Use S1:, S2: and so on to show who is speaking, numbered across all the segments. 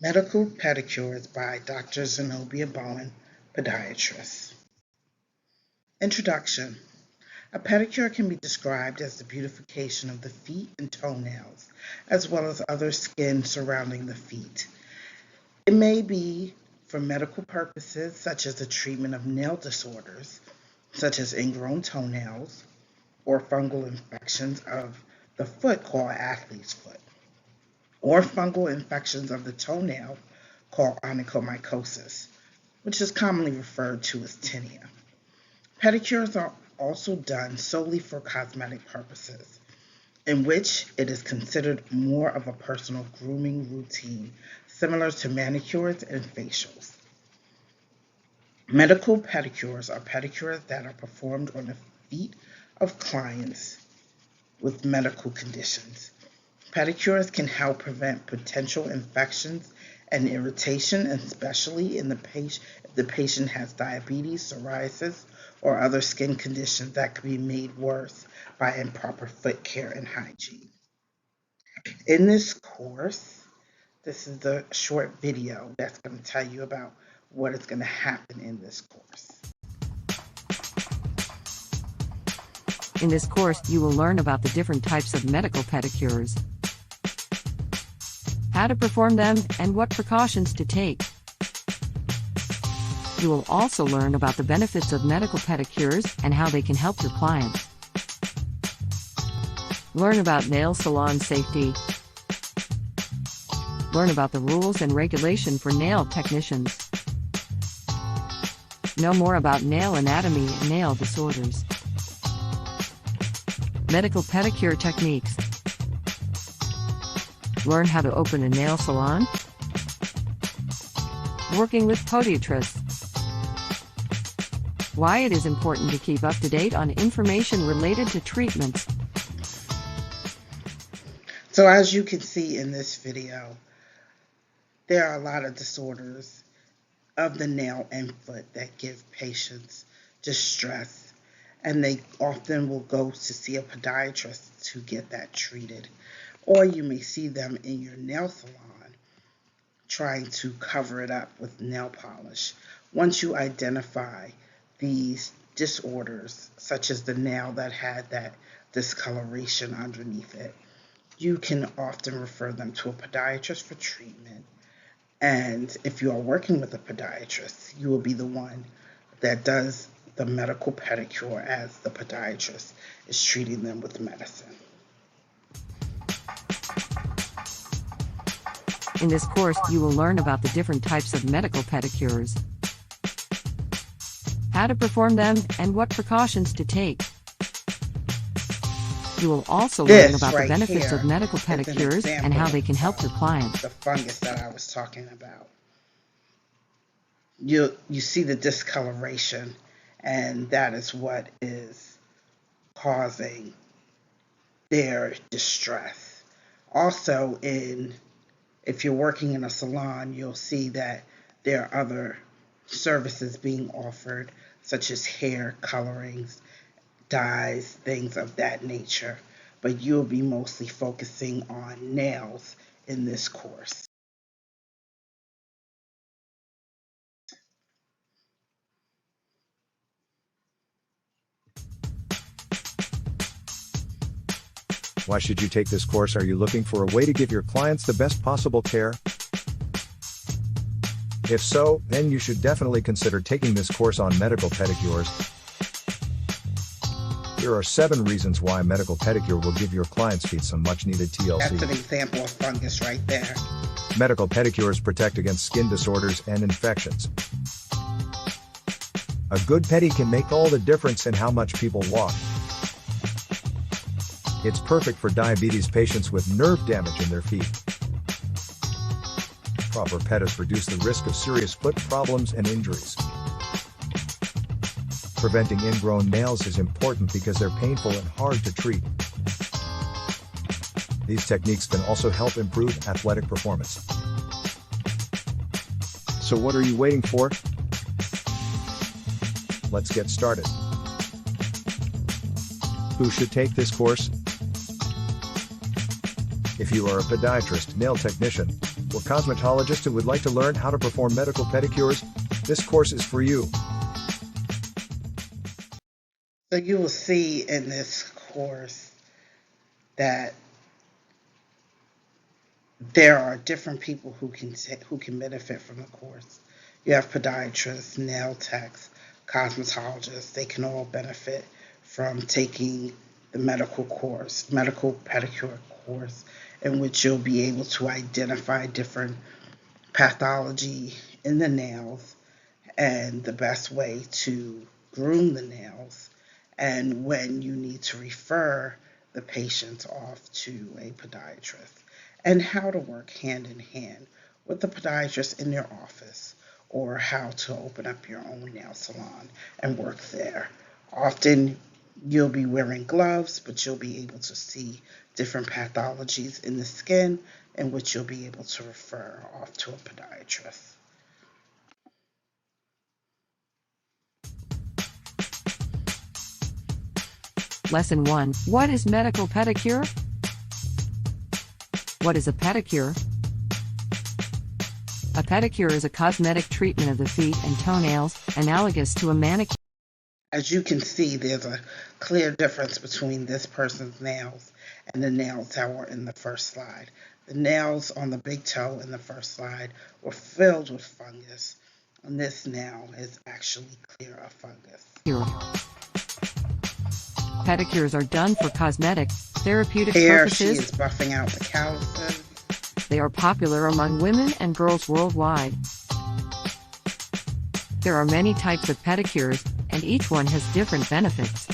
S1: Medical Pedicures by Dr. Zenobia Bowen, podiatrist. Introduction. A pedicure can be described as the beautification of the feet and toenails, as well as other skin surrounding the feet. It may be for medical purposes, such as the treatment of nail disorders, such as ingrown toenails, or fungal infections of the foot called athlete's foot, or fungal infections of the toenail called onychomycosis, which is commonly referred to as tinea. Pedicures are also done solely for cosmetic purposes, in which it is considered more of a personal grooming routine, similar to manicures and facials. Medical pedicures are pedicures that are performed on the feet of clients with medical conditions. Pedicures can help prevent potential infections and irritation, especially if the patient has diabetes, psoriasis, or other skin conditions that could be made worse by improper foot care and hygiene. In this course, this is a short video that's going to tell you about what is going to happen in this course.
S2: In this course, you will learn about the different types of medical pedicures, how to perform them, and what precautions to take. You will also learn about the benefits of medical pedicures and how they can help your clients. Learn about nail salon safety. Learn about the rules and regulation for nail technicians. Know more about nail anatomy and nail disorders. Medical pedicure techniques. Learn how to open a nail salon. Working with podiatrists. Why it is important to keep up to date on information related to treatments.
S1: So as you can see in this video, there are a lot of disorders of the nail and foot that give patients distress, and they often will go to see a podiatrist to get that treated. Or you may see them in your nail salon trying to cover it up with nail polish. Once you identify these disorders, such as the nail that had that discoloration underneath it, you can often refer them to a podiatrist for treatment. And if you are working with a podiatrist, you will be the one that does the medical pedicure as the podiatrist is treating them with medicine.
S2: In this course, you will learn about the different types of medical pedicures, how to perform them, and what precautions to take. You will also learn about the benefits of medical pedicures and how they can help your clients.
S1: The fungus that I was talking about. You see the discoloration, and that is what is causing their distress. Also, if you're working in a salon, you'll see that there are other services being offered, such as hair colorings, dyes, things of that nature. But you'll be mostly focusing on nails in this course.
S3: Why should you take this course? Are you looking for a way to give your clients the best possible care? If so, then you should definitely consider taking this course on medical pedicures. Here are 7 reasons why medical pedicure will give your clients' feet some much-needed TLC.
S1: That's an example of fungus right there.
S3: Medical pedicures protect against skin disorders and infections. A good pedi can make all the difference in how much people walk. It's perfect for diabetes patients with nerve damage in their feet. Proper pedis reduce the risk of serious foot problems and injuries. Preventing ingrown nails is important because they're painful and hard to treat. These techniques can also help improve athletic performance. So what are you waiting for? Let's get started. Who should take this course? If you are a podiatrist, nail technician, or cosmetologist who would like to learn how to perform medical pedicures, this course is for you.
S1: So you will see in this course that there are different people who can benefit from the course. You have podiatrists, nail techs, cosmetologists. They can all benefit from taking the medical pedicure course, in which you'll be able to identify different pathology in the nails and the best way to groom the nails, and when you need to refer the patient off to a podiatrist, and how to work hand in hand with the podiatrist in their office, or how to open up your own nail salon and work there. Often you'll be wearing gloves, but you'll be able to see different pathologies in the skin, in which you'll be able to refer off to a podiatrist.
S2: Lesson 1. What is medical pedicure? What is a pedicure? A pedicure is a cosmetic treatment of the feet and toenails, analogous to a manicure.
S1: As you can see, there's a clear difference between this person's nails and the nails that were in the first slide. The nails on the big toe in the first slide were filled with fungus, and this nail is actually clear of fungus.
S2: Pedicures are done for cosmetic, therapeutic
S1: Here
S2: purposes.
S1: she is buffing out the calluses.
S2: They are popular among women and girls worldwide. There are many types of pedicures, and each one has different benefits.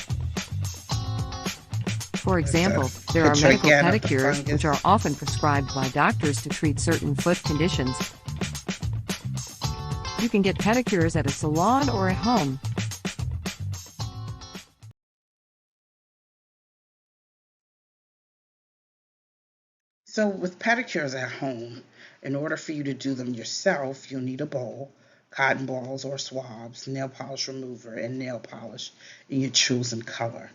S2: For example, there are
S1: picture
S2: medical
S1: again of the
S2: pedicures,
S1: fungus.
S2: which are often prescribed by doctors to treat certain foot conditions. You can get pedicures at a salon or at home.
S1: So with pedicures at home, in order for you to do them yourself, you'll need a bowl, cotton balls or swabs, nail polish remover, and nail polish in your chosen color.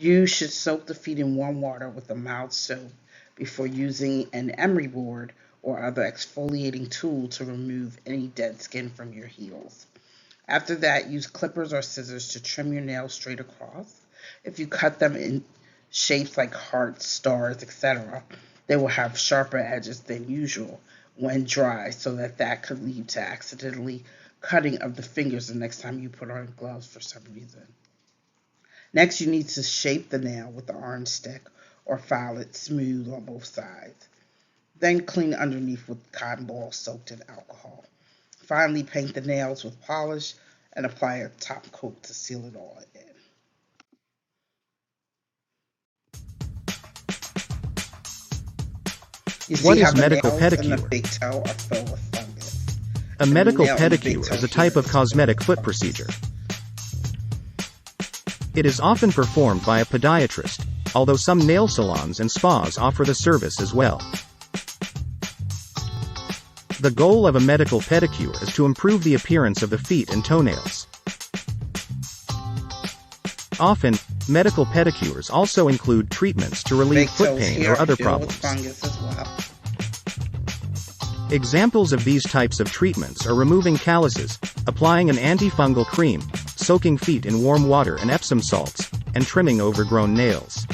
S1: You should soak the feet in warm water with a mild soap before using an emery board or other exfoliating tool to remove any dead skin from your heels. After that, use clippers or scissors to trim your nails straight across. If you cut them in shapes like hearts, stars, etc., they will have sharper edges than usual when dry, so that could lead to accidentally cutting of the fingers the next time you put on gloves for some reason. Next, you need to shape the nail with the orange stick or file it smooth on both sides. Then clean underneath with cotton balls soaked in alcohol. Finally, paint the nails with polish and apply a top coat to seal it all in.
S4: What is medical pedicure?
S1: And the big toe are filled with fungus.
S4: A medical pedicure is a type of cosmetic foot procedure. It is often performed by a podiatrist, although some nail salons and spas offer the service as well. The goal of a medical pedicure is to improve the appearance of the feet and toenails. Often, medical pedicures also include treatments to relieve foot pain or other problems.
S1: Fungus as well.
S4: Examples of these types of treatments are removing calluses, applying an antifungal cream, soaking feet in warm water and Epsom salts, and trimming overgrown nails.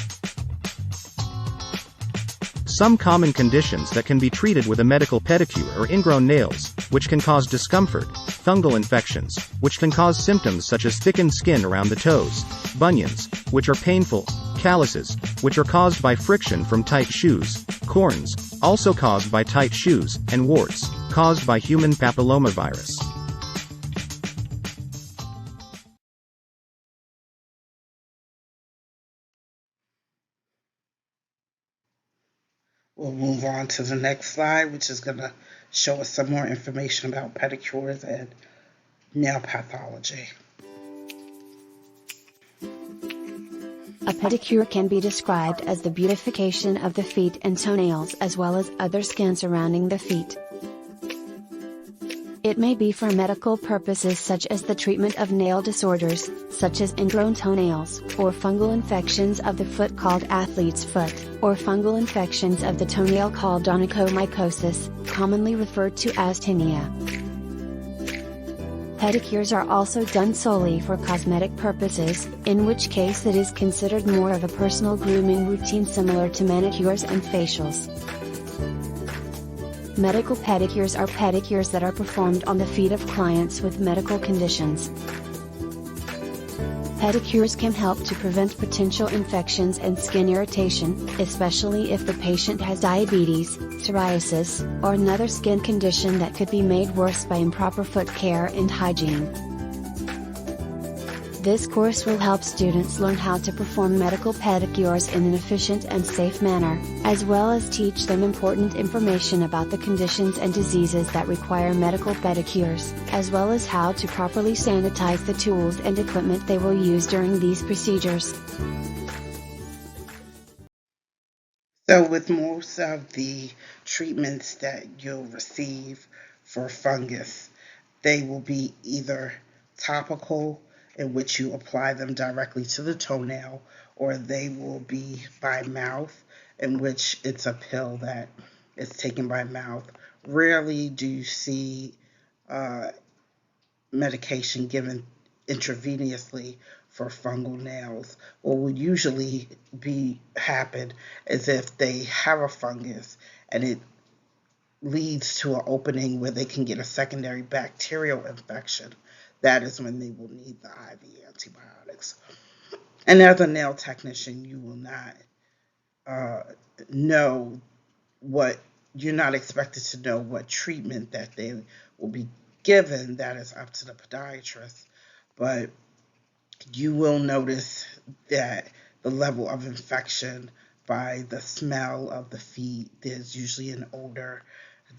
S4: Some common conditions that can be treated with a medical pedicure are ingrown nails, which can cause discomfort, fungal infections, which can cause symptoms such as thickened skin around the toes, bunions, which are painful, calluses, which are caused by friction from tight shoes, corns, also caused by tight shoes, and warts, caused by human papillomavirus.
S1: We'll move on to the next slide, which is going to show us some more information about pedicures and nail pathology.
S5: A pedicure can be described as the beautification of the feet and toenails as well as other skin surrounding the feet. It may be for medical purposes such as the treatment of nail disorders, such as ingrown toenails, or fungal infections of the foot called athlete's foot, or fungal infections of the toenail called onychomycosis, commonly referred to as tinea. Pedicures are also done solely for cosmetic purposes, in which case it is considered more of a personal grooming routine similar to manicures and facials. Medical pedicures are pedicures that are performed on the feet of clients with medical conditions. Pedicures can help to prevent potential infections and skin irritation, especially if the patient has diabetes, psoriasis, or another skin condition that could be made worse by improper foot care and hygiene. This course will help students learn how to perform medical pedicures in an efficient and safe manner, as well as teach them important information about the conditions and diseases that require medical pedicures, as well as how to properly sanitize the tools and equipment they will use during these procedures.
S1: So with most of the treatments that you'll receive for fungus, they will be either topical, in which you apply them directly to the toenail, or they will be by mouth, in which it's a pill that is taken by mouth. Rarely do you see medication given intravenously for fungal nails. What would usually happen is if they have a fungus and it leads to an opening where they can get a secondary bacterial infection, that is when they will need the IV antibiotics. And as a nail technician, you will not know you're not expected to know what treatment that they will be given. That is up to the podiatrist. But you will notice that the level of infection by the smell of the feet. There's usually an odor,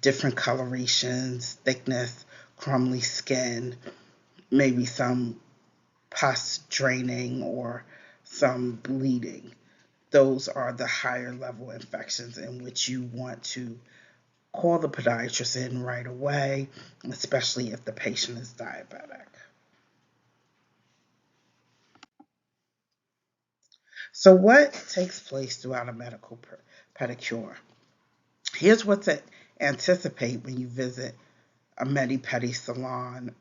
S1: different colorations, thickness, crumbly skin, maybe some pus draining or some bleeding. Those are the higher level infections in which you want to call the podiatrist in right away, especially if the patient is diabetic. So what takes place throughout a medical pedicure? Here's what to anticipate when you visit a mani-pedi salon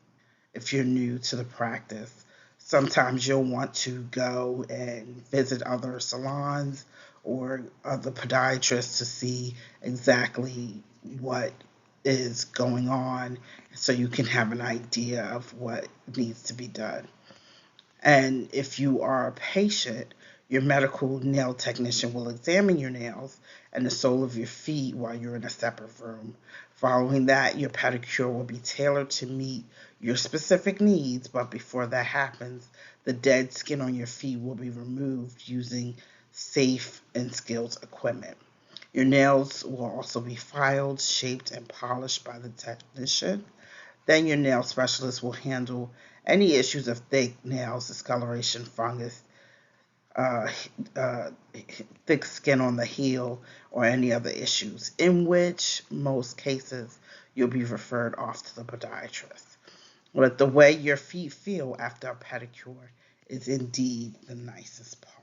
S1: if you're new to the practice. Sometimes you'll want to go and visit other salons or other podiatrists to see exactly what is going on so you can have an idea of what needs to be done. And if you are a patient, your medical nail technician will examine your nails and the sole of your feet while you're in a separate room. Following that, your pedicure will be tailored to meet your specific needs, but before that happens, the dead skin on your feet will be removed using safe and skilled equipment. Your nails will also be filed, shaped, and polished by the technician. Then your nail specialist will handle any issues of thick nails, discoloration, fungus, thick skin on the heel, or any other issues, in which most cases you'll be referred off to the podiatrist. But the way your feet feel after a pedicure is indeed the nicest part.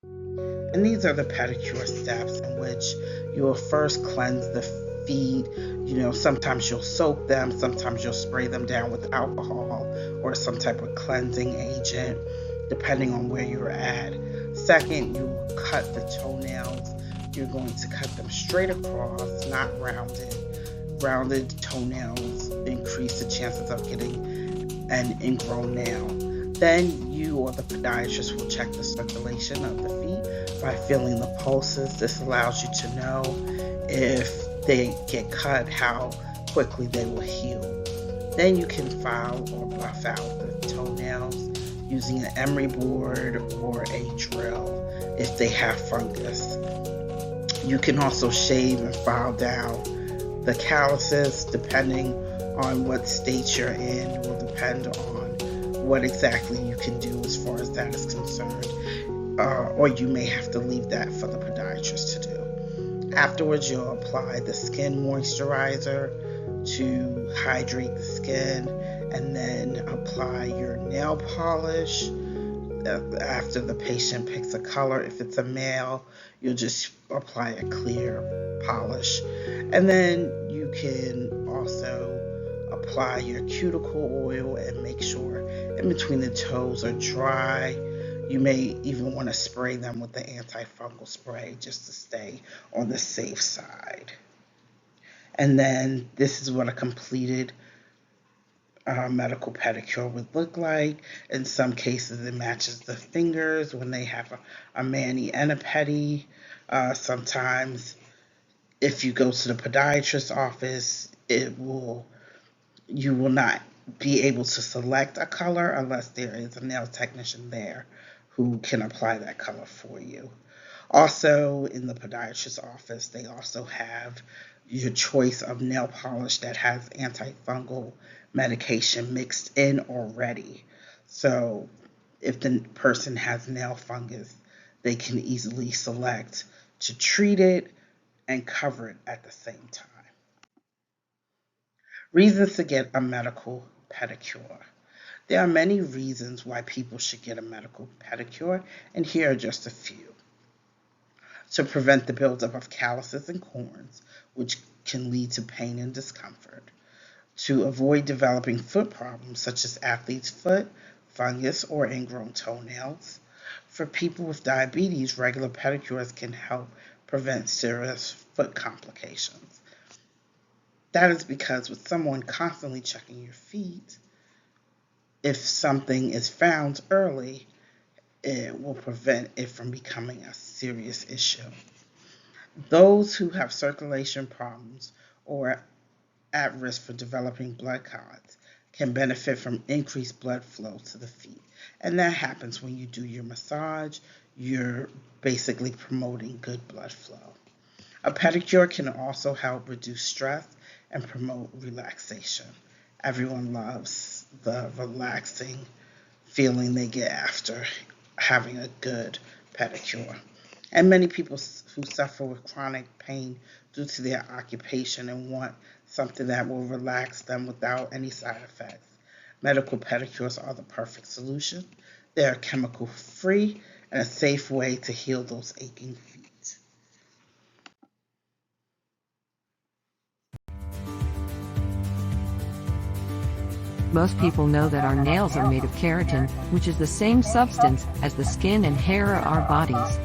S1: And these are the pedicure steps in which you will first cleanse the feet. Sometimes you'll soak them, sometimes you'll spray them down with alcohol or some type of cleansing agent, depending on where you're at. Second, you cut the toenails. You're going to cut them straight across, not rounded. Rounded toenails increase the chances of getting an ingrown nail. Then you or the podiatrist will check the circulation of the feet by feeling the pulses. This allows you to know if they get cut, how quickly they will heal. Then you can file or buff out the toenails using an emery board or a drill if they have fungus. You can also shave and file down the calluses depending on what state you're in. It will depend on what exactly you can do as far as that is concerned. Or you may have to leave that for the podiatrist to do. Afterwards, you'll apply the skin moisturizer to hydrate the skin, and then apply your nail polish. After the patient picks a color, if it's a male, you'll just apply a clear polish. And then you can also apply your cuticle oil and make sure in between the toes are dry. You may even want to spray them with the antifungal spray just to stay on the safe side. And then this is what a completed medical pedicure would look like. In some cases, it matches the fingers when they have a mani and a pedi. Sometimes, if you go to the podiatrist's office, you will not be able to select a color unless there is a nail technician there who can apply that color for you. Also, in the podiatrist's office, they also have your choice of nail polish that has antifungal medication mixed in already. So, if the person has nail fungus, they can easily select to treat it and cover it at the same time. Reasons to get a medical pedicure. There are many reasons why people should get a medical pedicure, and here are just a few. To prevent the buildup of calluses and corns, which can lead to pain and discomfort. To avoid developing foot problems such as athlete's foot, fungus, or ingrown toenails. For people with diabetes, regular pedicures can help prevent serious foot complications. That is because with someone constantly checking your feet, if something is found early, it will prevent it from becoming a serious issue. Those who have circulation problems or at risk for developing blood clots can benefit from increased blood flow to the feet. And that happens when you do your massage. You're basically promoting good blood flow. A pedicure can also help reduce stress and promote relaxation. Everyone loves the relaxing feeling they get after having a good pedicure. And many people who suffer with chronic pain due to their occupation and want something that will relax them without any side effects. Medical pedicures are the perfect solution. They are chemical free and a safe way to heal those aching feet.
S2: Most people know that our nails are made of keratin, which is the same substance as the skin and hair of our bodies.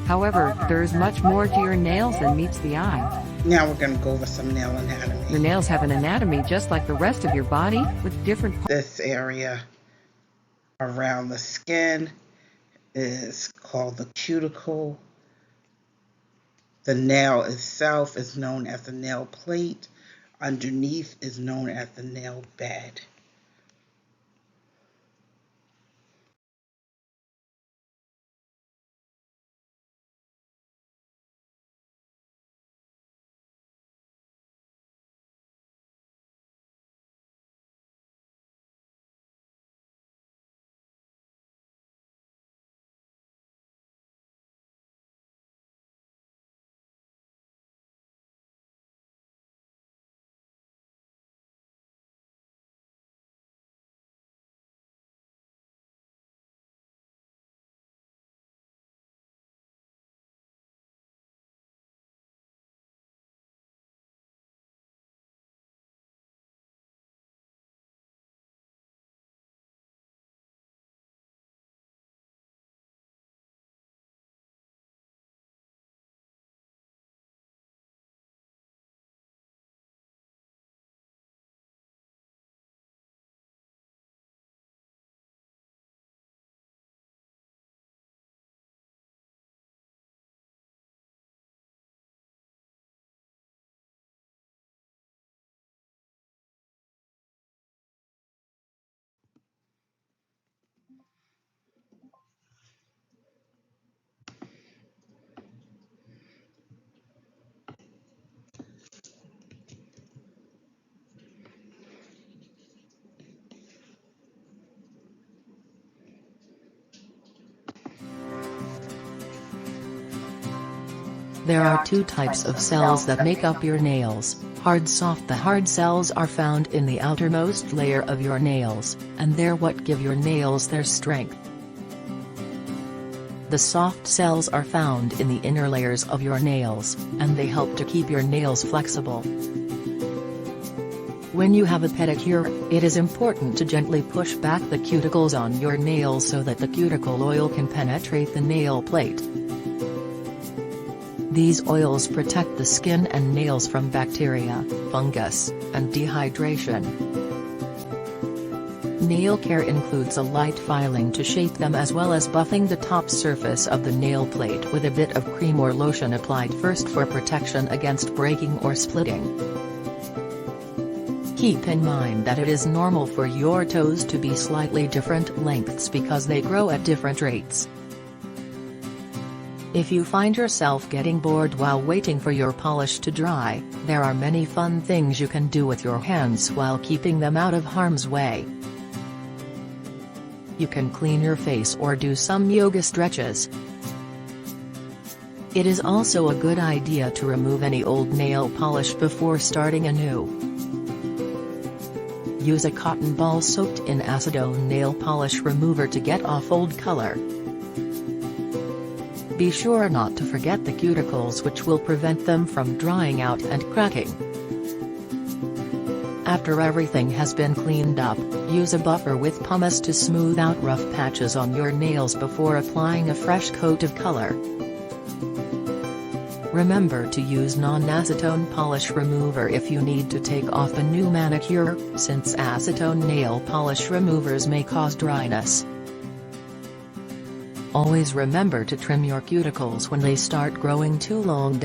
S2: However, there is much more to your nails than meets the eye.
S1: Now we're going to go over some nail
S2: Your
S1: anatomy.
S2: nails have an anatomy just like the rest of your body, with different parts.
S1: This area around the skin is called the cuticle. The nail itself is known as the nail plate. Underneath is known as the nail bed.
S2: There are two types of cells that make up your nails, hard soft. The hard cells are found in the outermost layer of your nails, and they're what give your nails their strength. The soft cells are found in the inner layers of your nails, and they help to keep your nails flexible. When you have a pedicure, it is important to gently push back the cuticles on your nails so that the cuticle oil can penetrate the nail plate. These oils protect the skin and nails from bacteria, fungus, and dehydration. Nail care includes a light filing to shape them as well as buffing the top surface of the nail plate with a bit of cream or lotion applied first for protection against breaking or splitting. Keep in mind that it is normal for your toes to be slightly different lengths because they grow at different rates. If you find yourself getting bored while waiting for your polish to dry, there are many fun things you can do with your hands while keeping them out of harm's way. You can clean your face or do some yoga stretches. It is also a good idea to remove any old nail polish before starting anew. Use a cotton ball soaked in acetone nail polish remover to get off old color. Be sure not to forget the cuticles, which will prevent them from drying out and cracking. After everything has been cleaned up, use a buffer with pumice to smooth out rough patches on your nails before applying a fresh coat of color. Remember to use non-acetone polish remover if you need to take off a new manicure, since acetone nail polish removers may cause dryness. Always remember to trim your cuticles when they start growing too long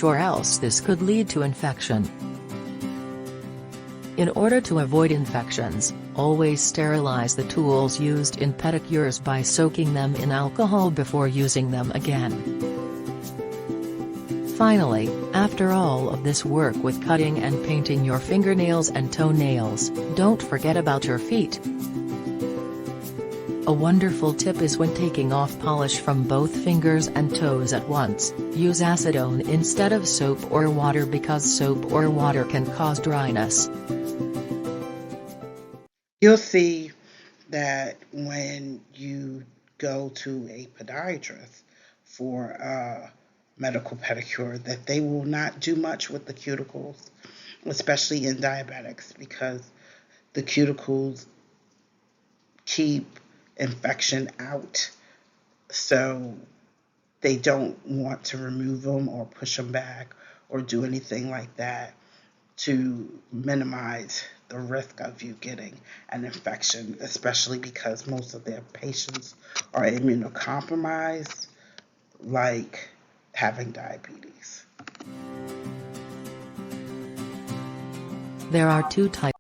S2: or else this could lead to infection. In order to avoid infections, always sterilize the tools used in pedicures by soaking them in alcohol before using them again. Finally, after all of this work with cutting and painting your fingernails and toenails, don't forget about your feet. A wonderful tip is when taking off polish from both fingers and toes at once, use acetone instead of soap or water because soap or water can cause dryness.
S1: You'll see that when you go to a podiatrist for a medical pedicure, that they will not do much with the cuticles, especially in diabetics, because the cuticles keep infection out, so they don't want to remove them or push them back or do anything like that to minimize the risk of you getting an infection, especially because most of their patients are immunocompromised, like having diabetes.
S2: There are two types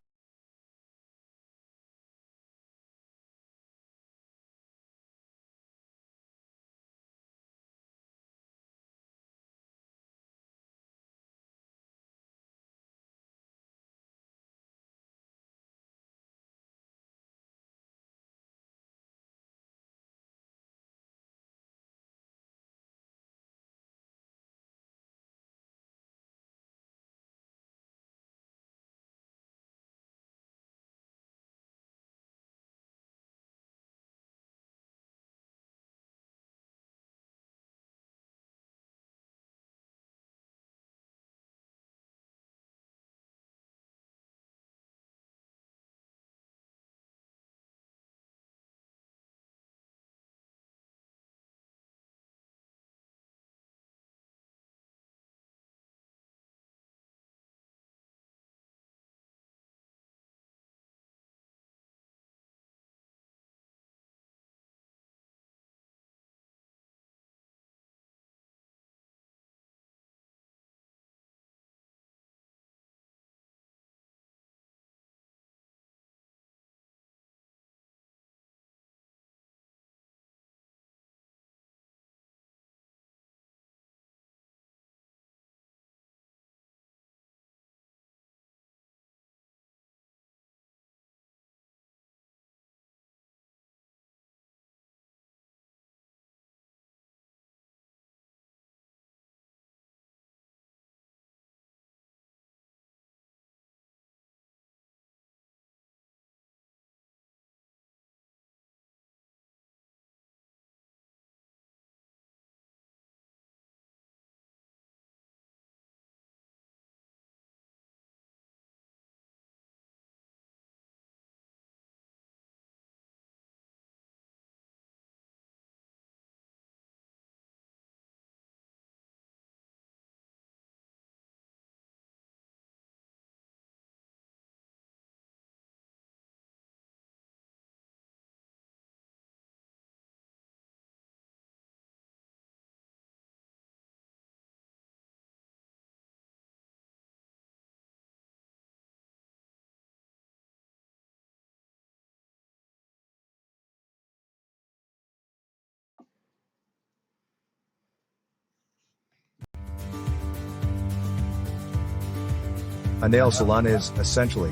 S3: A nail salon is, essentially,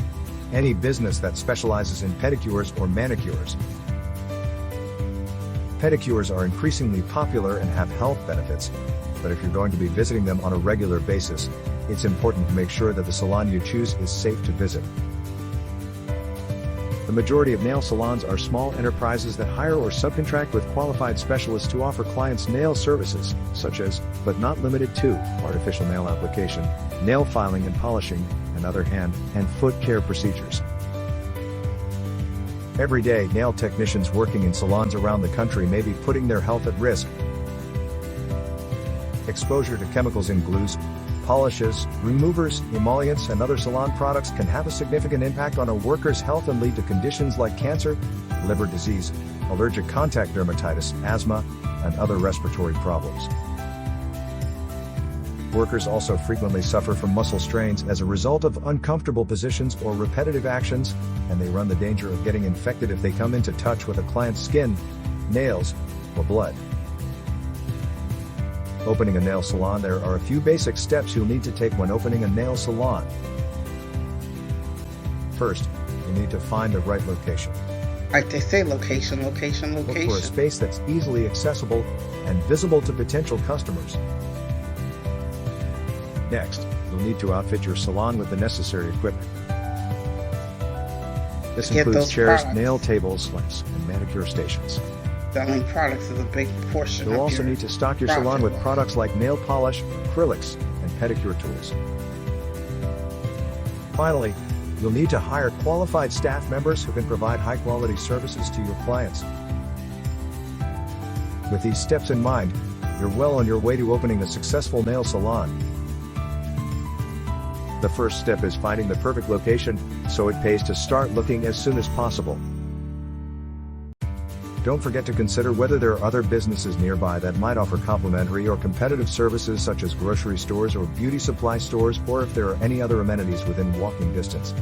S3: any business that specializes in pedicures or manicures. Pedicures are increasingly popular and have health benefits, but if you're going to be visiting them on a regular basis, it's important to make sure that the salon you choose is safe to visit. The majority of nail salons are small enterprises that hire or subcontract with qualified specialists to offer clients nail services, such as, but not limited to, artificial nail application, nail filing and polishing, and other hand and foot care procedures. Every day, nail technicians working in salons around the country may be putting their health at risk. Exposure to chemicals in glues, polishes, removers, emollients, and other salon products can have a significant impact on a worker's health and lead to conditions like cancer, liver disease, allergic contact dermatitis, asthma, and other respiratory problems. Workers also frequently suffer from muscle strains as a result of uncomfortable positions or repetitive actions, and they run the danger of getting infected if they come into touch with a client's skin, nails, or blood. Opening a nail salon. There are a few basic steps you'll need to take when opening a nail salon. First, you need to find the right location.
S1: Like they say, location.
S3: Look for a space that's easily accessible and visible to potential customers. Next, you'll need to outfit your salon with the necessary equipment. This includes chairs,
S1: products.
S3: Nail tables, lamps, and manicure stations.
S1: Selling products is a big portion.
S3: You'll also need to stock your salon with products like nail polish, acrylics, and pedicure tools. Finally, you'll need to hire qualified staff members who can provide high-quality services to your clients. With these steps in mind, you're well on your way to opening a successful nail salon. The first step is finding the perfect location, so it pays to start looking as soon as possible. Don't forget to consider whether there are other businesses nearby that might offer complimentary or competitive services such as grocery stores or beauty supply stores, or if there are any other amenities within walking distance.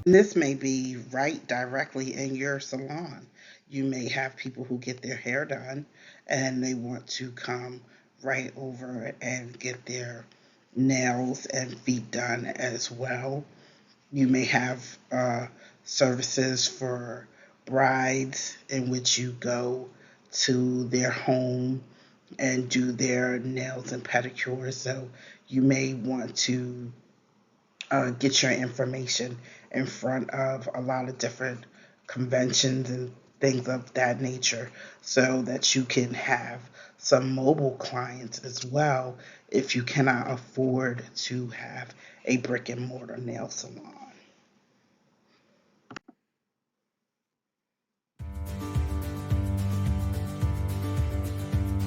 S1: This may be right directly in your salon. You may have people who get their hair done and they want to come right over and get their nails and feet done as well. You may have services for brides in which you go to their home and do their nails and pedicures. So you may want to get your information in front of a lot of different conventions and things of that nature so that you can have some mobile clients as well if you cannot afford to have a brick and mortar nail salon.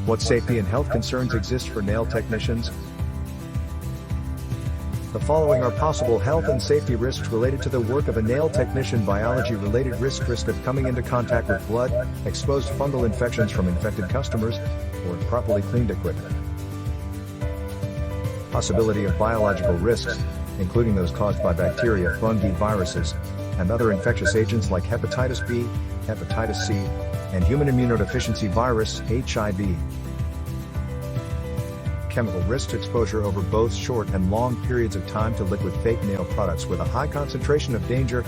S3: What safety and health concerns exist for nail technicians? The following are possible health and safety risks related to the work of a nail technician. Biology-related risk of coming into contact with blood, exposed fungal infections from infected customers, or improperly cleaned equipment. Possibility of biological risks, including those caused by bacteria, fungi, viruses, and other infectious agents like hepatitis B, hepatitis C, and human immunodeficiency virus, HIV. Chemical risks. Exposure over both short and long periods of time to liquid fake nail products with a high concentration of danger,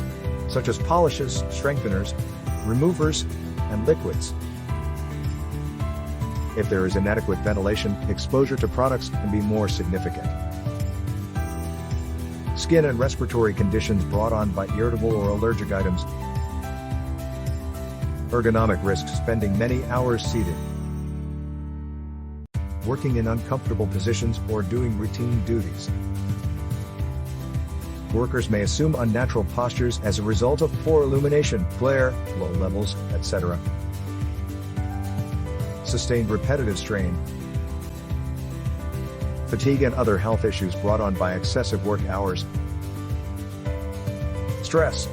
S3: such as polishes, strengtheners, removers, and liquids. If there is inadequate ventilation, exposure to products can be more significant. Skin and respiratory conditions brought on by irritable or allergic items. Ergonomic risks. Spending many hours seated, working in uncomfortable positions, or doing routine duties. Workers may assume unnatural postures as a result of poor illumination, glare, low levels, etc. Sustained repetitive strain. Fatigue and other health issues brought on by excessive work hours. Stress.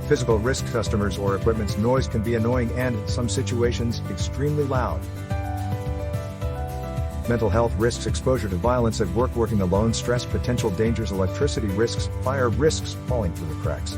S3: Physical risk. Customers or equipment's noise can be annoying and, in some situations, extremely loud. Mental health risks. Exposure to violence at work, working alone, stress, potential dangers, electricity risks, fire risks, falling through the cracks.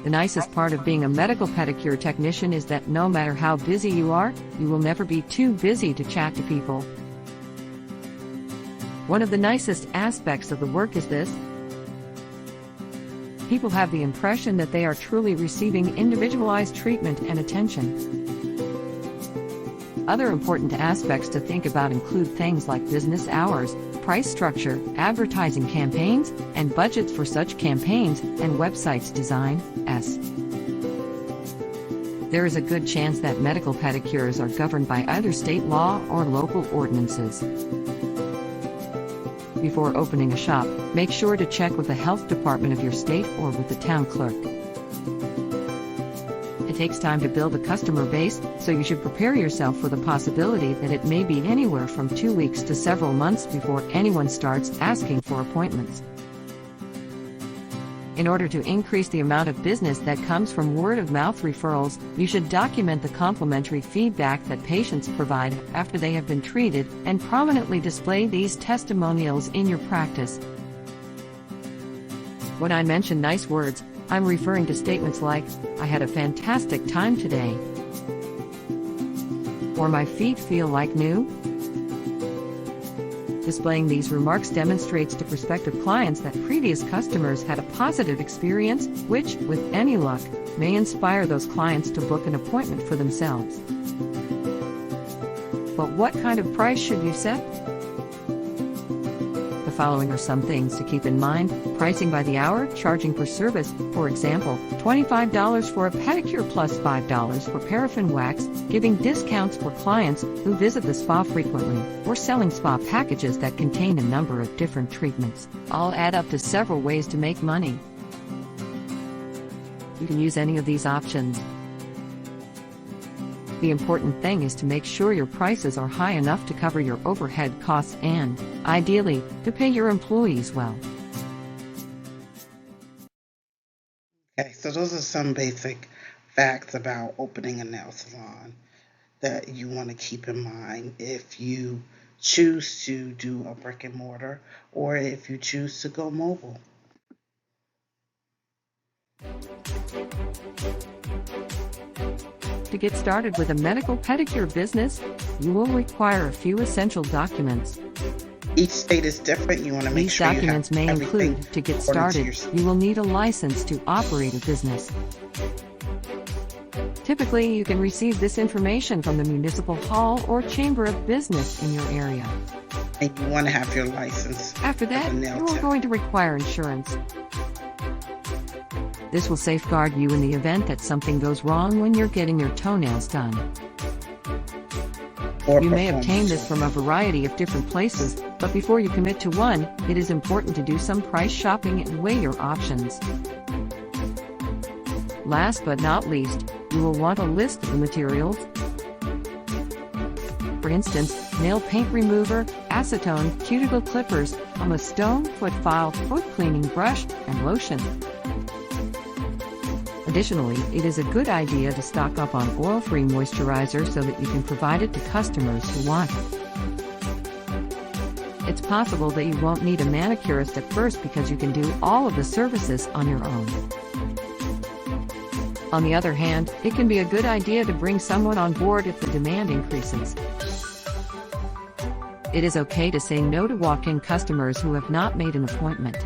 S2: The nicest part of being a medical pedicure technician is that no matter how busy you are, you will never be too busy to chat to people. One of the nicest aspects of the work is this: people have the impression that they are truly receiving individualized treatment and attention. Other important aspects to think about include things like business hours, price structure, advertising campaigns, and budgets for such campaigns, and websites design. There is a good chance that medical pedicures are governed by either state law or local ordinances. Before opening a shop, make sure to check with the health department of your state or with the town clerk. It takes time to build a customer base, so you should prepare yourself for the possibility that it may be anywhere from 2 weeks to several months before anyone starts asking for appointments. In order to increase the amount of business that comes from word-of-mouth referrals, you should document the complimentary feedback that patients provide after they have been treated and prominently display these testimonials in your practice. When I mention nice words, I'm referring to statements like, "I had a fantastic time today," or "My feet feel like new." Displaying these remarks demonstrates to prospective clients that previous customers had a positive experience, which, with any luck, may inspire those clients to book an appointment for themselves. But what kind of price should you set? The following are some things to keep in mind: pricing by the hour, charging per service. For example, $25 for a pedicure plus $5 for paraffin wax, giving discounts for clients who visit the spa frequently, or selling spa packages that contain a number of different treatments. All add up to several ways to make money. You can use any of these options. The important thing is to make sure your prices are high enough to cover your overhead costs and, ideally, to pay your employees well.
S1: Okay, so those are some basic facts about opening a nail salon that you want to keep in mind if you choose to do a brick and mortar or if you choose to go mobile.
S2: To get started with a medical pedicure business, you will require a few essential documents.
S1: Each state is different. You want to make
S2: These
S1: sure
S2: documents
S1: you have
S2: may
S1: everything
S2: include, to get
S1: according to
S2: started,
S1: your state.
S2: you will need a license to operate a business. Typically, you can receive this information from the municipal hall or chamber of business in your area.
S1: And you want to have your license.
S2: After that,
S1: as a nail
S2: you are
S1: tech.
S2: going to require insurance. This will safeguard you in the event that something goes wrong when you're getting your toenails done.
S1: Or
S2: You may
S1: performance.
S2: obtain this from a variety of different places, but before you commit to one, it is important to do some price shopping and weigh your options. Last but not least, you will want a list of the materials. For instance, nail paint remover, acetone, cuticle clippers, a stone, foot file, foot cleaning brush, and lotion. Additionally, it is a good idea to stock up on oil-free moisturizer so that you can provide it to customers who want it. It's possible that you won't need a manicurist at first because you can do all of the services on your own. On the other hand, it can be a good idea to bring someone on board if the demand increases. It is okay to say no to walk-in customers who have not made an appointment.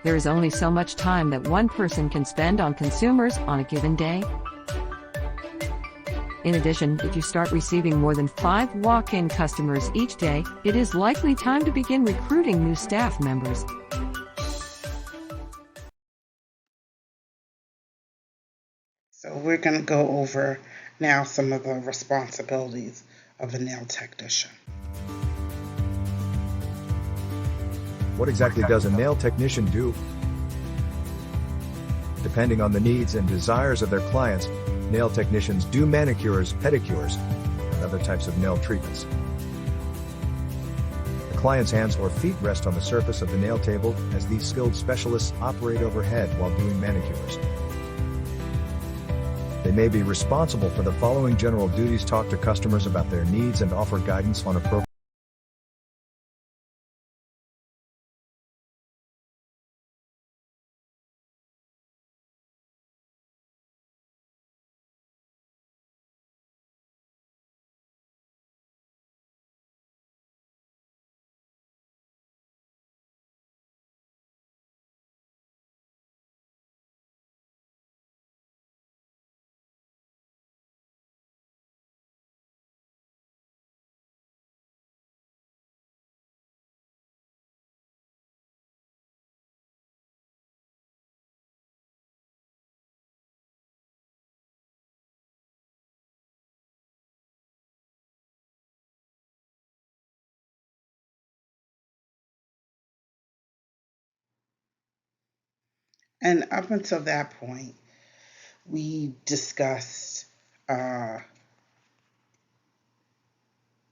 S2: There is only so much time that one person can spend on consumers on a given day. In addition, if you start receiving more than 5 walk-in customers each day, it is likely time to begin recruiting new staff members.
S1: So we're going to go over now some of the responsibilities of a nail technician.
S3: What exactly does a nail technician do? Depending on the needs and desires of their clients, nail technicians do manicures, pedicures, and other types of nail treatments. The client's hands or feet rest on the surface of the nail table as these skilled specialists operate overhead while doing manicures. They may be responsible for the following general duties: talk to customers about their needs and offer guidance on appropriate
S1: And up until that point, we discussed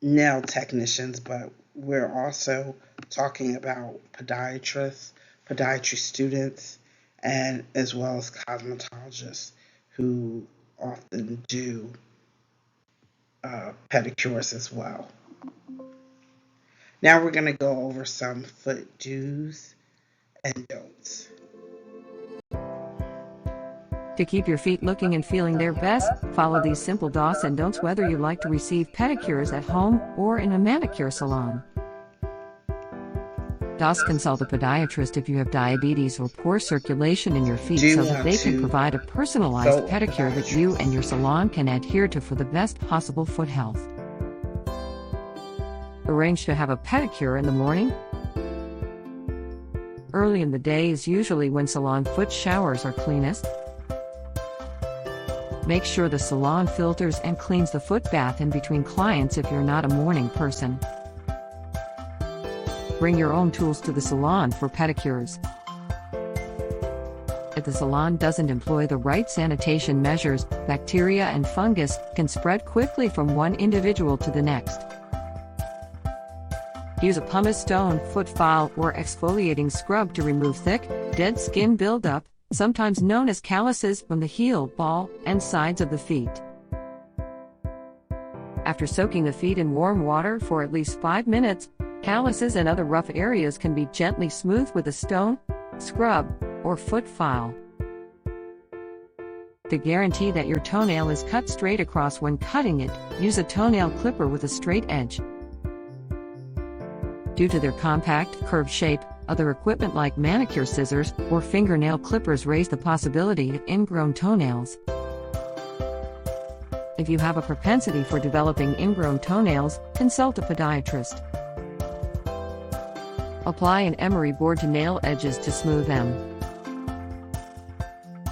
S1: nail technicians, but we're also talking about podiatrists, podiatry students, and as well as cosmetologists who often do pedicures as well. Now we're going to go over some foot do's and don'ts.
S2: To keep your feet looking and feeling their best, follow these simple do's and don'ts whether you like to receive pedicures at home or in a manicure salon. DOS: consult a podiatrist if you have diabetes or poor circulation in your feet so that they can provide a personalized pedicure that you and your salon can adhere to for the best possible foot health. Arrange to have a pedicure in the morning. Early in the day is usually when salon foot showers are cleanest. Make sure the salon filters and cleans the foot bath in between clients if you're not a morning person. Bring your own tools to the salon for pedicures. If the salon doesn't employ the right sanitation measures, bacteria and fungus can spread quickly from one individual to the next. Use a pumice stone, foot file, or exfoliating scrub to remove thick, dead skin buildup, sometimes known as calluses, from the heel, ball, and sides of the feet. After soaking the feet in warm water for at least 5 minutes, calluses and other rough areas can be gently smoothed with a stone, scrub, or foot file. To guarantee that your toenail is cut straight across when cutting it, use a toenail clipper with a straight edge. Due to their compact, curved shape, other equipment like manicure scissors or fingernail clippers raise the possibility of ingrown toenails. If you have a propensity for developing ingrown toenails, consult a podiatrist. Apply an emery board to nail edges to smooth them.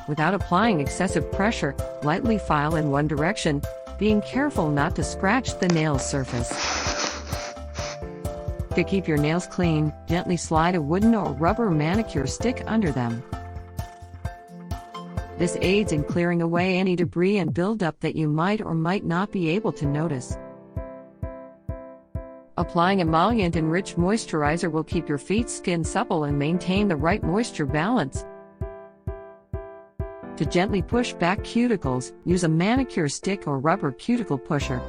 S2: Without applying excessive pressure, lightly file in one direction, being careful not to scratch the nail surface. To keep your nails clean, gently slide a wooden or rubber manicure stick under them. This aids in clearing away any debris and buildup that you might or might not be able to notice. Applying emollient-enriched moisturizer will keep your feet's skin supple and maintain the right moisture balance. To gently push back cuticles, use a manicure stick or rubber cuticle pusher.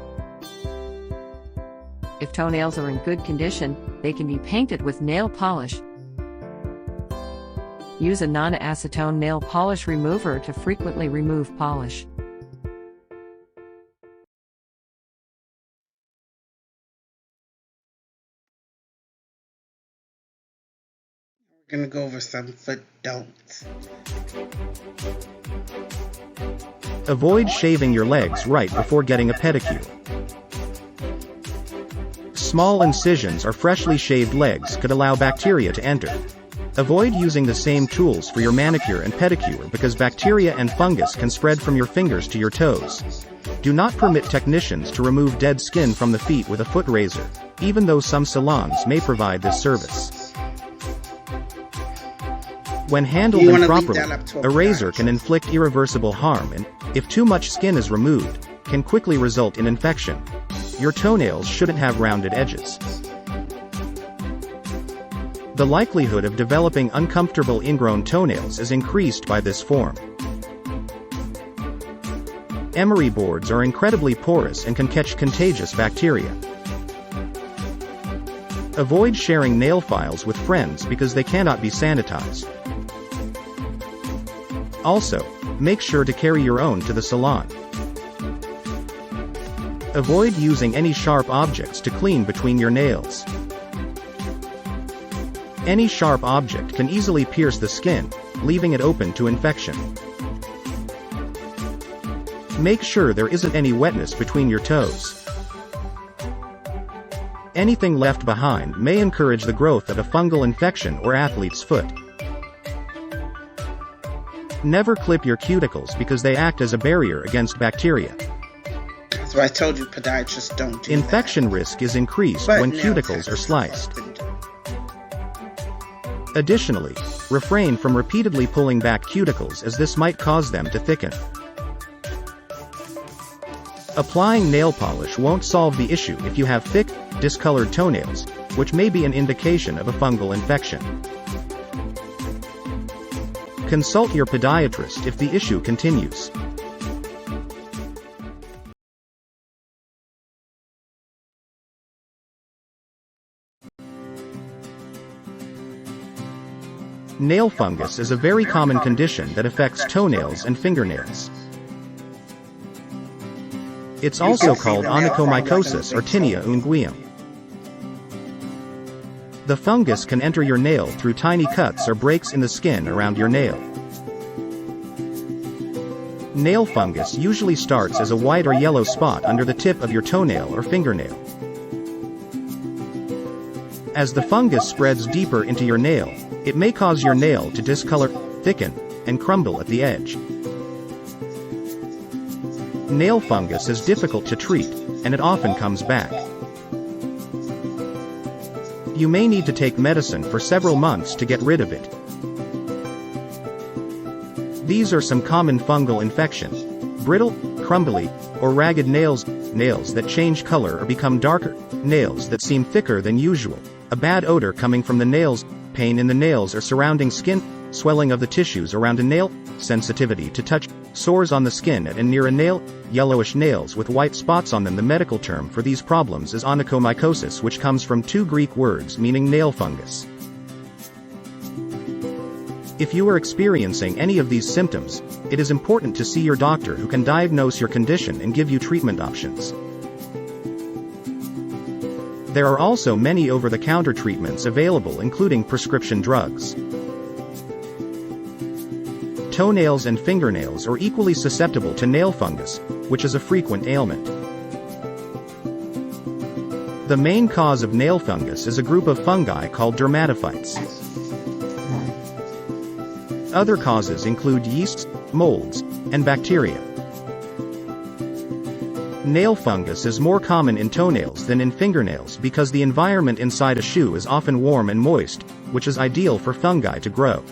S2: If toenails are in good condition, they can be painted with nail polish. Use a non-acetone nail polish remover to frequently remove polish.
S1: We're going to go over some foot don'ts.
S4: Avoid shaving your legs right before getting a pedicure. Small incisions or freshly shaved legs could allow bacteria to enter. Avoid using the same tools for your manicure and pedicure because bacteria and fungus can spread from your fingers to your toes. Do not permit technicians to remove dead skin from the feet with a foot razor, even though some salons may provide this service. When handled improperly, a razor can inflict irreversible harm and, if too much skin is removed, can quickly result in infection. Your toenails shouldn't have rounded edges. The likelihood of developing uncomfortable ingrown toenails is increased by this form. Emery boards are incredibly porous and can catch contagious bacteria. Avoid sharing nail files with friends because they cannot be sanitized. Also, make sure to carry your own to the salon. Avoid using any sharp objects to clean between your nails. Any sharp object can easily pierce the skin, leaving it open to infection. Make sure there isn't any wetness between your toes. Anything left behind may encourage the growth of a fungal infection or athlete's foot. Never clip your cuticles because they act as a barrier against bacteria.
S1: So I told you podiatrists don't do
S4: Infection risk is increased when cuticles are sliced. Additionally, refrain from repeatedly pulling back cuticles as this might cause them to thicken. Applying nail polish won't solve the issue if you have thick, discolored toenails, which may be an indication of a fungal infection. Consult your podiatrist if the issue continues. Nail fungus is a very common condition that affects toenails and fingernails. It's also called onychomycosis or tinea unguium. The fungus can enter your nail through tiny cuts or breaks in the skin around your nail. Nail fungus usually starts as a white or yellow spot under the tip of your toenail or fingernail. As the fungus spreads deeper into your nail, it may cause your nail to discolor, thicken, and crumble at the edge. Nail fungus is difficult to treat, and it often comes back. You may need to take medicine for several months to get rid of it. These are some common fungal infections: brittle, crumbly, or ragged nails, nails that change color or become darker, nails that seem thicker than usual, a bad odor coming from the nails, pain in the nails or surrounding skin, swelling of the tissues around a nail, sensitivity to touch, sores on the skin at and near a nail, yellowish nails with white spots on them. The medical term for these problems is onychomycosis, which comes from two Greek words meaning nail fungus. If you are experiencing any of these symptoms, it is important to see your doctor, who can diagnose your condition and give you treatment options. There are also many over-the-counter treatments available, including prescription drugs. Toenails and fingernails are equally susceptible to nail fungus, which is a frequent ailment. The main cause of nail fungus is a group of fungi called dermatophytes. Other causes include yeasts, molds, and bacteria. Nail fungus is more common in toenails than in fingernails because the environment inside a shoe is often warm and moist, which is ideal for fungi to grow.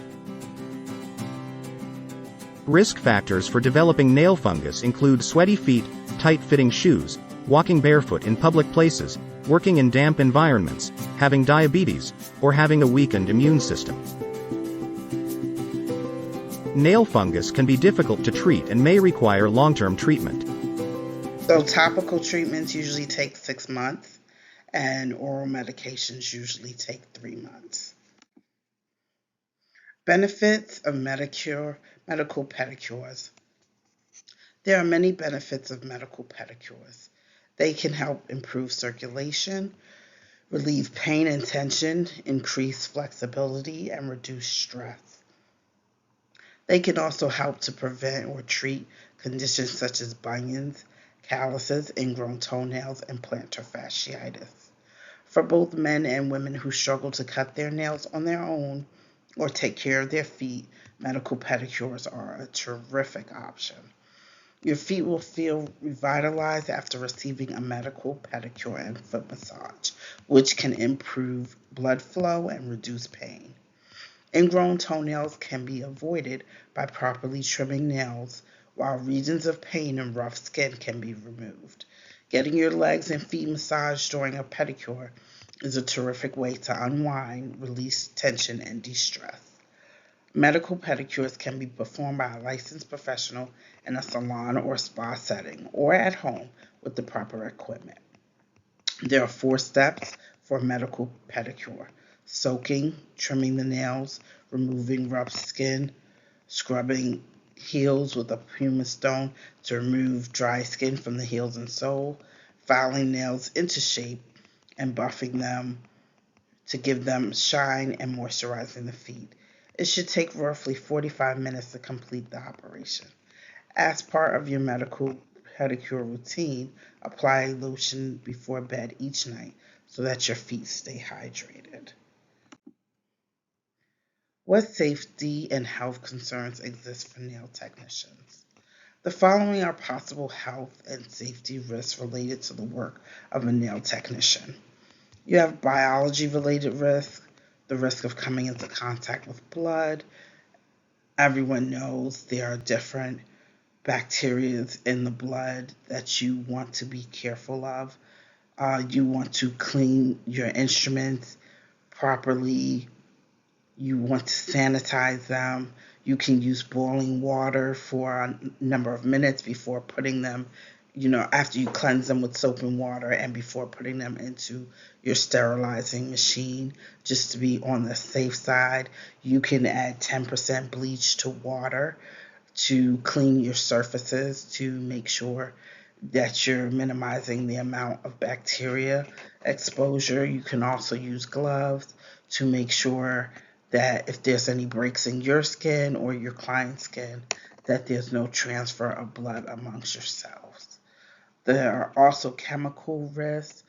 S4: Risk factors for developing nail fungus include sweaty feet, tight-fitting shoes, walking barefoot in public places, working in damp environments, having diabetes, or having a weakened immune system. Nail fungus can be difficult to treat and may require long-term treatment.
S1: So topical treatments usually take 6 months, and oral medications usually take 3 months. Benefits of medical pedicures. There are many benefits of medical pedicures. They can help improve circulation, relieve pain and tension, increase flexibility, and reduce stress. They can also help to prevent or treat conditions such as bunions, calluses, ingrown toenails, and plantar fasciitis. For both men and women who struggle to cut their nails on their own or take care of their feet, medical pedicures are a terrific option. Your feet will feel revitalized after receiving a medical pedicure and foot massage, which can improve blood flow and reduce pain. Ingrown toenails can be avoided by properly trimming nails, while regions of pain and rough skin can be removed. Getting your legs and feet massaged during a pedicure is a terrific way to unwind, release tension, and de-stress. Medical pedicures can be performed by a licensed professional in a salon or spa setting, or at home with the proper equipment. There are 4 steps for a medical pedicure: soaking, trimming the nails, removing rough skin, scrubbing heels with a pumice stone to remove dry skin from the heels and sole, filing nails into shape, and buffing them to give them shine and moisturizing the feet. It should take roughly 45 minutes to complete the operation. As part of your medical pedicure routine, apply lotion before bed each night so that your feet stay hydrated. What safety and health concerns exist for nail technicians? The following are possible health and safety risks related to the work of a nail technician. You have biology-related risks. the risk of coming into contact with blood. Everyone knows there are different bacteria in the blood that you want to be careful of. You want to clean your instruments properly. You want to sanitize them. You can use boiling water for a number of minutes before putting them, after you cleanse them with soap and water and before putting them into your sterilizing machine, just to be on the safe side. You can add 10% bleach to water to clean your surfaces to make sure that you're minimizing the amount of bacteria exposure. You can also use gloves to make sure that if there's any breaks in your skin or your client's skin, that there's no transfer of blood amongst yourselves. There are also chemical risks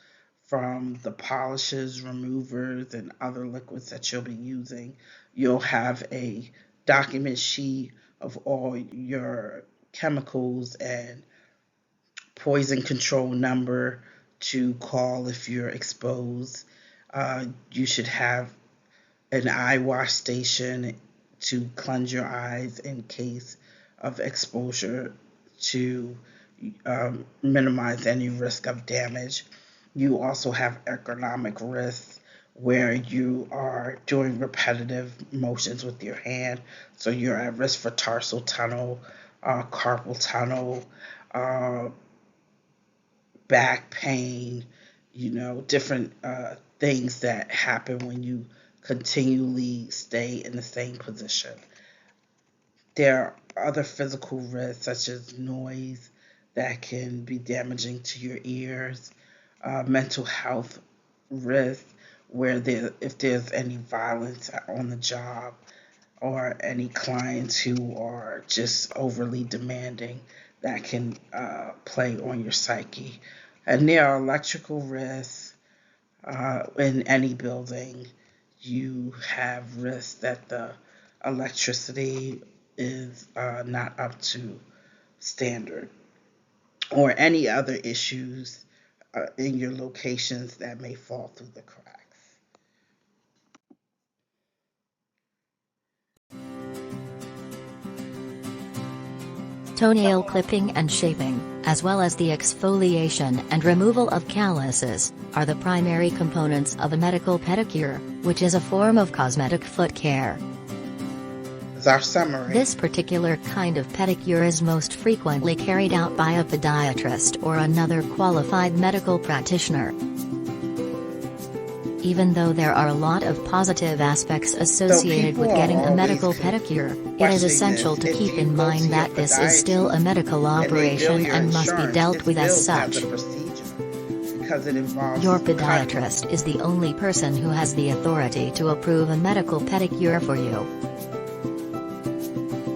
S1: from the polishes, removers, and other liquids that you'll be using. You'll have a document sheet of all your chemicals and poison control number to call if you're exposed. You should have an eye wash station to cleanse your eyes in case of exposure to minimize any risk of damage. You also have ergonomic risks where you are doing repetitive motions with your hand, so you're at risk for tarsal tunnel, carpal tunnel, back pain, different things that happen when you continually stay in the same position. There are other physical risks such as noise that can be damaging to your ears, mental health risks where if there's any violence on the job or any clients who are just overly demanding, that can play on your psyche. And there are electrical risks in any building. You have risks that the electricity is not up to standard, or any other issues in your locations that may fall through the cracks.
S6: Toenail clipping and shaping, as well as the exfoliation and removal of calluses, are the primary components of a medical pedicure, which is a form of cosmetic foot care.
S1: As our summary.
S6: This particular kind of pedicure is most frequently carried out by a podiatrist or another qualified medical practitioner. Even though there are a lot of positive aspects associated with getting a medical pedicure, it is essential to keep in mind that this is still a medical operation and must be dealt with as such. Your podiatrist is the only person who has the authority to approve a medical pedicure for you.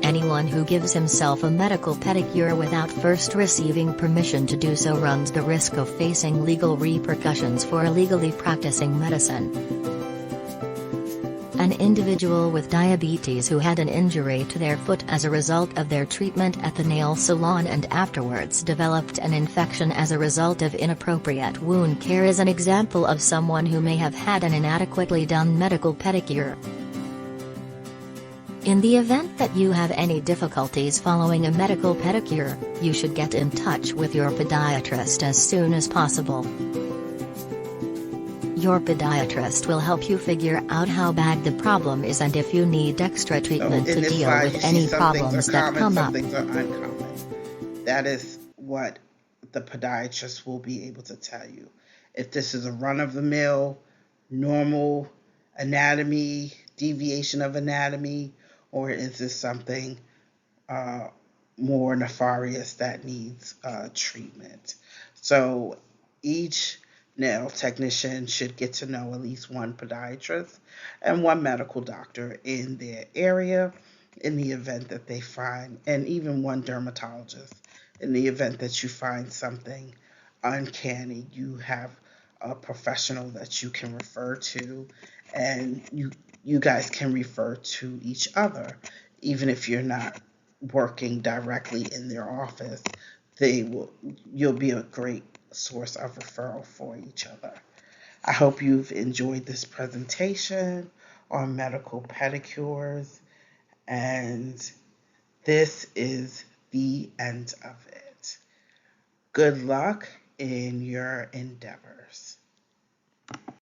S6: Anyone who gives himself a medical pedicure without first receiving permission to do so runs the risk of facing legal repercussions for illegally practicing medicine. An individual with diabetes who had an injury to their foot as a result of their treatment at the nail salon and afterwards developed an infection as a result of inappropriate wound care is an example of someone who may have had an inadequately done medical pedicure. In the event that you have any difficulties following a medical pedicure, you should get in touch with your podiatrist as soon as possible. Your podiatrist will help you figure out how bad the problem is and if you need extra treatment to deal with any problems that come up.
S1: Some things are uncommon. That is what the podiatrist will be able to tell you. If this is a run-of-the-mill, normal anatomy, deviation of anatomy, or is this something more nefarious that needs treatment? So each nail technician should get to know at least one podiatrist and one medical doctor in their area in the event that they find, and even one dermatologist in the event that you find something uncanny. You have a professional that you can refer to, and you guys can refer to each other. Even if you're not working directly in their office, you'll be a great source of referral for each other. I hope you've enjoyed this presentation on medical pedicures, and this is the end of it. Good luck in your endeavors.